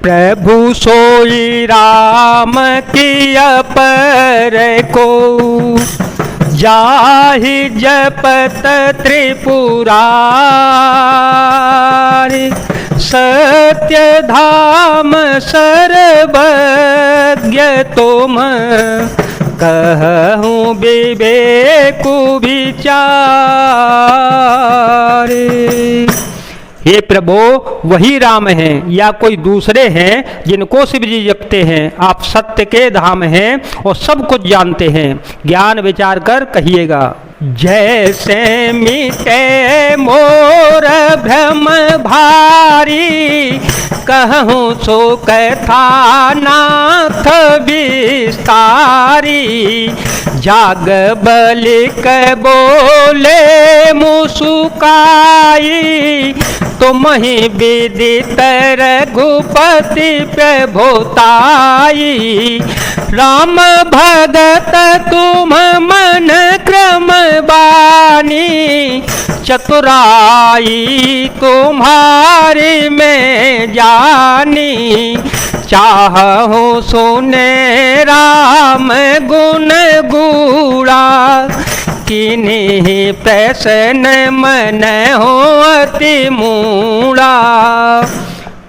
प्रभु सोई राम की अपर को, जाहि जपत त्रिपुरारि। सत्य धाम सर्वज्ञ तुम, कहूँ विवेकु विचारे। हे प्रभु, वही राम हैं या कोई दूसरे हैं जिनको शिव जी जपते हैं? आप सत्य के धाम हैं और सब कुछ जानते हैं, ज्ञान विचार कर कहिएगा। जैसे मिटे मोर भ्रम भारी, कहूँ सो कथा नाथ विस्तारी। जाग बलिक बोले मुसुकाई, तुम ही विदित रघुपति प्रभुताई। राम भगत तुम मन क्रम बानी, चतुराई तुम्हारी में जानी। चाहूँ सुने राम गुण गुणा, किन्हीं प्रसन्न मन हो अति मूढ़ा।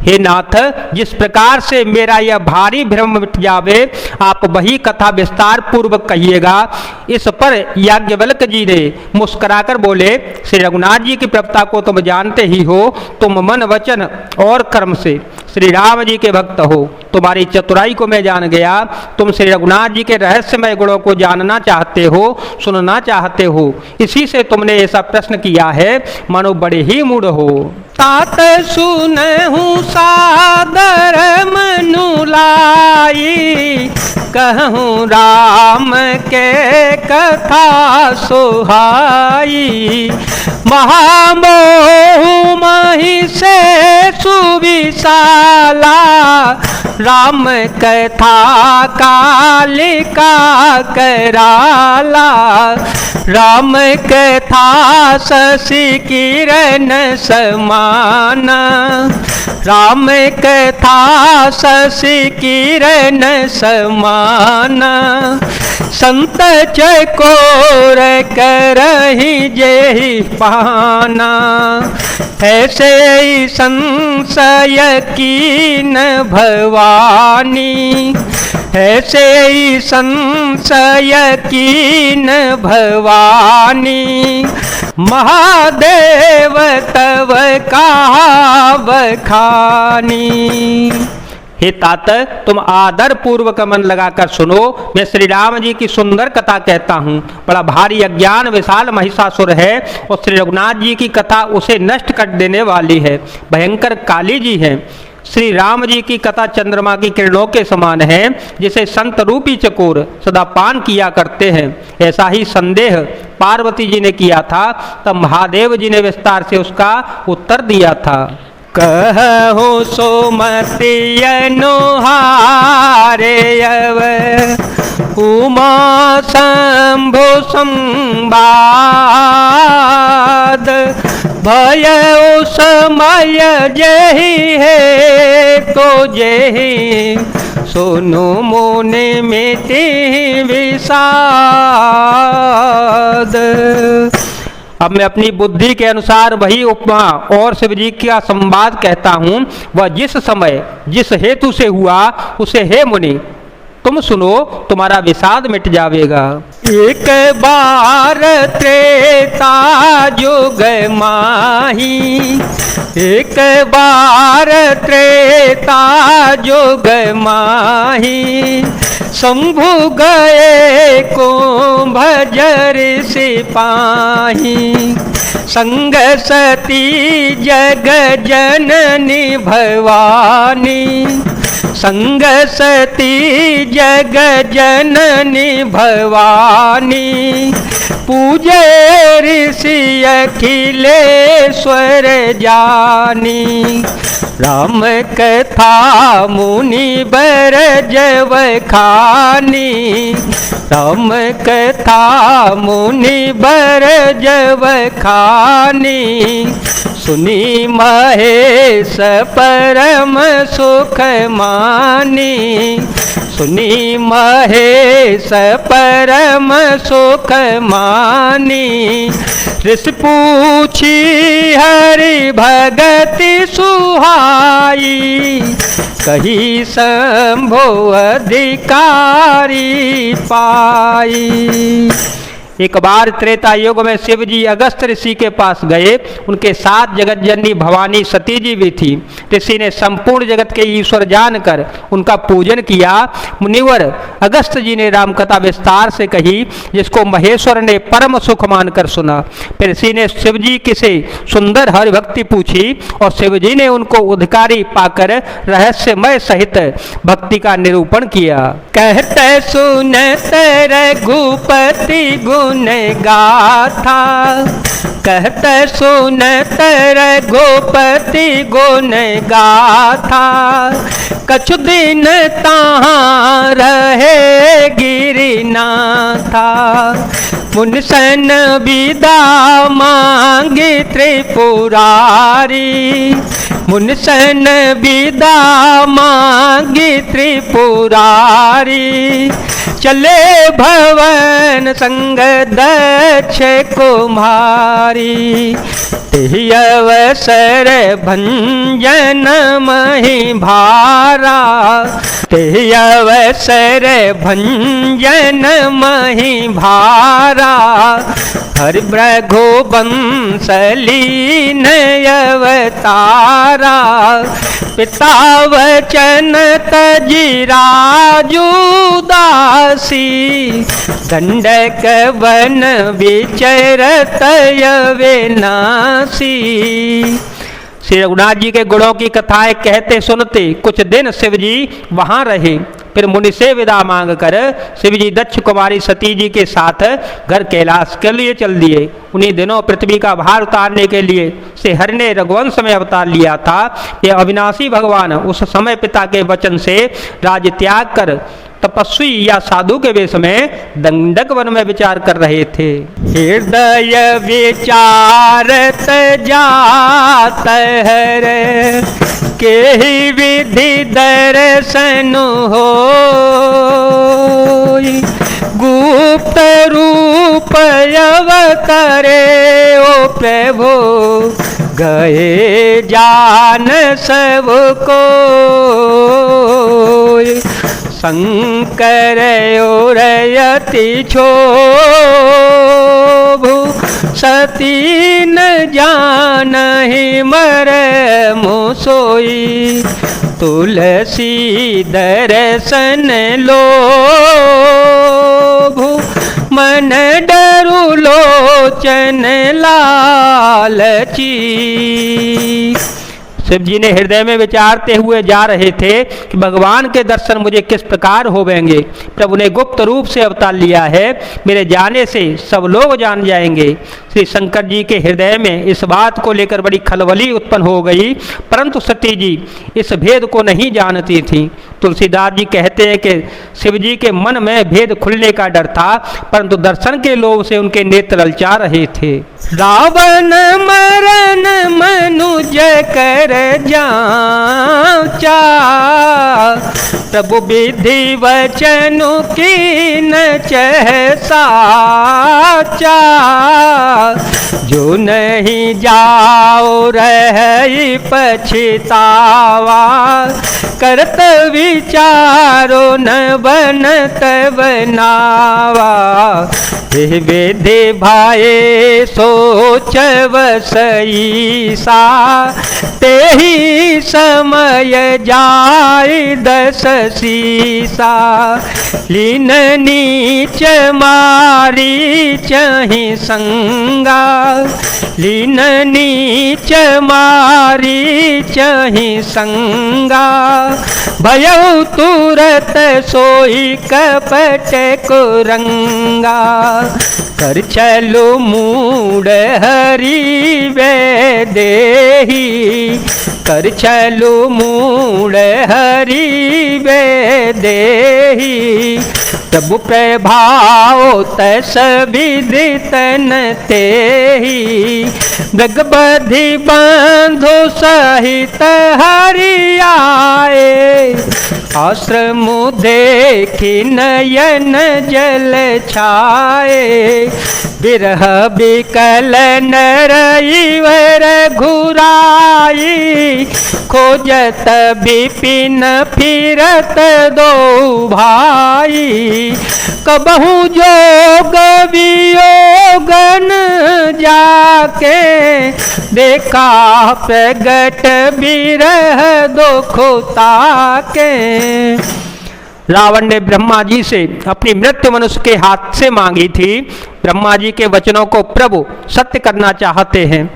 हे नाथ, जिस प्रकार से मेरा यह भारी भ्रम मिट जावे, आप वही कथा विस्तार पूर्वक कहिएगा। इस पर याज्ञवल्क्य जी ने मुस्कुराकर बोले, श्री रघुनाथ जी की प्रभुता को तुम जानते ही हो। तुम मन वचन और कर्म से श्री राम जी के भक्त हो। तुम्हारी चतुराई को मैं जान गया। तुम श्री रघुनाथ जी के रहस्यमय गुणों को जानना चाहते हो, सुनना चाहते हो, इसी से तुमने ऐसा प्रश्न किया है। मानो बड़े ही मूढ़ हो। तात सुनहूँ सादर मनु लाई, कहूँ राम के कथा सुहाई। महामोह मही से सुविशाला, राम कथा कालिका कराला। राम कथा शशि किरण समाना, राम कथा शशि किरण समाना। संत चकोर करहि जेहि पाना, ऐसे संशय कीन भवानी। ऐसे संशय कीन भवानी, महादेव तव कहा बखानी। हे तात, तुम आदर पूर्वक मन लगाकर सुनो। मैं श्री राम जी की सुंदर कथा कहता हूँ। बड़ा भारी अज्ञान विशाल महिषासुर है और श्री रघुनाथ जी की कथा उसे नष्ट कर देने वाली है। भयंकर काली जी हैं। श्री राम जी की कथा चंद्रमा की किरणों के समान है, जिसे संत रूपी चकोर सदा पान किया करते हैं। ऐसा ही संदेह पार्वती जी ने किया था, तब महादेव जी ने विस्तार से उसका उत्तर दिया था। कहूँ सोमति अनुहारे अव, उमा शंभु संवाद। भय समय जेहि है तो जेहि, सुनु मुनि मिति विषाद। अब मैं अपनी बुद्धि के अनुसार वही उपमा और शिव जी का संवाद कहता हूँ। वह जिस समय जिस हेतु से हुआ उसे हे मुनि तुम सुनो, तुम्हारा विषाद मिट जावेगा। एक बार त्रेता युग माही, एक बार त्रेता युग माही। शंभु गए को भजर सिपाही, संग सती जग जननी भवानी। संग सती जग जननी भवानी, पूजे ऋषि अखिलेश्वर जानी। राम कथा मुनि बर जव खानी, राम कथा मुनि बर जव खानी। सुनी महेश परम सुख मानी, सुनी महेश परम सुख मानी। ऋषि पूछी हरि भगति सुहाई, कही शंभो अधिकारी पाई। एक बार त्रेता युग में शिव जी अगस्त ऋषि के पास गए। उनके साथ जगत जननी भवानी सती जी भी थी। ऋषि ने संपूर्ण जगत के ईश्वर जानकर उनका पूजन किया। मुनिवर अगस्त जी ने रामकथा विस्तार से कही, जिसको महेश्वर ने परम सुख मानकर सुना। फिर ऋषि ने शिव जी की से सुंदर हरि भक्ति पूछी और शिव जी ने उनको अधिकारी पाकर रहस्यमय सहित भक्ति का निरूपण किया। कहते सुनते रघुपति गुण गाथा, कहते सुनते रघुपति गुण गाथा। कछु दिन तहाँ रहे गिरिनाथा, मुनसन विदा मांगे त्रिपुरारी, मुनसन विदा मांगे त्रिपुरारी। चले भवन संग दक्ष कुमारी, तेहि अवसर भंजन महि भारा, तेहि अवसर भंजन महि भारा। हरि रघुवंश लीन अवतारा, पिता वचन तजि राजू दासी। दंडक वन विचरत अविनाशी। श्री रघुनाथ जी के गुणों की कथाएं कहते सुनते कुछ दिन शिव जी वहां रहे। फिर मुनि से विदा मांग कर शिव जी दक्ष कुमारी सती जी के साथ घर कैलाश के लिए चल दिए। उन्हीं दिनों पृथ्वी का भार उतारने के लिए श्री हरि ने रघुवंश में अवतार लिया था। ये अविनाशी भगवान उस समय पिता के वचन से राज्य त्याग कर तपस्वी या साधु के वेश में दंडक वन में विचार कर रहे थे। हृदय विचारत जात हरे, के ही विधि दर्शन हो। गुप्त रूप अवतरे ओ प्रभु, गए जान सब को। शंकर और यति क्षोभु, सती न जानहि मरमु सोई। तुलसी दर्शन लोभु, मन डरु लोचन लालची। शिव जी ने हृदय में विचारते हुए जा रहे थे कि भगवान के दर्शन मुझे किस प्रकार होवेंगे। प्रभु ने गुप्त रूप से अवतार लिया है, मेरे जाने से सब लोग जान जाएंगे। श्री शंकर जी के हृदय में इस बात को लेकर बड़ी खलबली उत्पन्न हो गई, परंतु सती जी इस भेद को नहीं जानती थी। तुलसीदास जी कहते हैं कि शिव जी के मन में भेद खुलने का डर था, परंतु दर्शन के लोभ से उनके नेत्र ललचा रहे थे। रावण मरण मनुज कर जाचा, प्रभु विधि वचनु कीन चह साचा। जो नहीं जाओ रही पछतावा, करत विचारो न बनत बनावा। विधि भाए सोच वसई सा, तेहि समय जाय दस सीसा। लीन नीच मारी चहि संगा, लीन नीच मारी चहि संगा। भयउ तुरत सोई कपट कुरंगा, कर चलो मूड हरि वे देही। कर चलो मूड हरि वे देही, प्रभु प्रभाव तस विदितन तेहि, मृगबधि बंधु सहित हरि आए, आश्रम देखि नयन जल छाए, बिरह बिकल नर इवर घुराई, खोजत विपिन फिरत दो भाई, कबहु जोग वियोगन जाके, देखा प्रगट बिरह दुख ताके। रावण ने ब्रह्मा जी से अपनी मृत्यु मनुष्य के हाथ से मांगी थी। ब्रह्मा जी के वचनों को प्रभु सत्य करना चाहते हैं।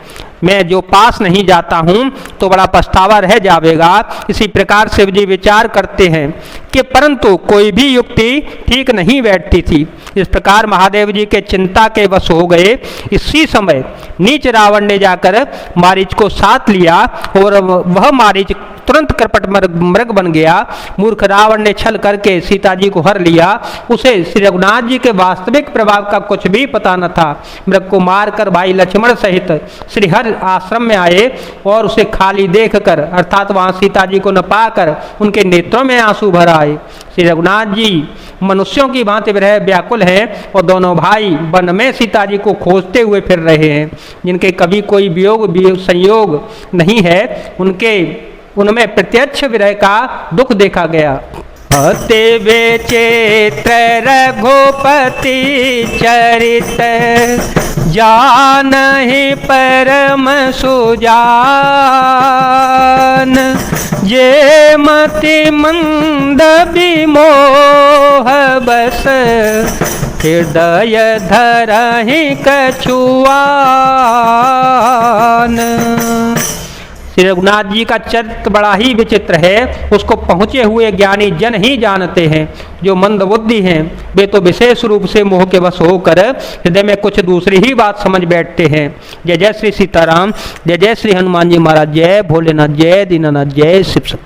मैं जो पास नहीं जाता हूँ तो बड़ा पछतावा रह जाएगा। इसी प्रकार शिव जी विचार करते हैं कि परंतु कोई भी युक्ति ठीक नहीं बैठती थी। इस प्रकार महादेव जी के चिंता के वश हो गए। इसी समय नीच रावण ने जाकर मारीच को साथ लिया और वह मारीच तुरंत करपट मृग बन गया। मूर्ख रावण ने छल करके सीता जी को हर लिया। उसे श्री रघुनाथ जी के वास्तविक प्रभाव का कुछ भी पता न था। मृग को मारकर भाई लक्ष्मण सहित श्री हर आश्रम में आए और उसे खाली देखकर अर्थात वहाँ सीता जी को न पाकर उनके नेत्रों में आंसू भर आए। श्री रघुनाथ जी मनुष्यों की भांति विरह व्याकुल हैं और दोनों भाई वन में सीता जी को खोजते हुए फिर रहे हैं। जिनके कभी कोई वियोग संयोग नहीं है उनमें प्रत्यक्ष विरह का दुख देखा गया। अते विचित्र रघुपति चरित, जानहि परम सुजान, जे मति मंद विमोह बस, हृदय धरहि कछुआन। श्री रघुनाथ जी का चरित्र बड़ा ही विचित्र है। उसको पहुँचे हुए ज्ञानी जन ही जानते हैं। जो मंद बुद्धि हैं वे तो विशेष रूप से मोह के वश होकर हृदय में कुछ दूसरी ही बात समझ बैठते हैं। जय जय श्री सीताराम, जय जय श्री हनुमान जी महाराज, जय भोलेनाथ, जय दीनानाथ, जय शिव।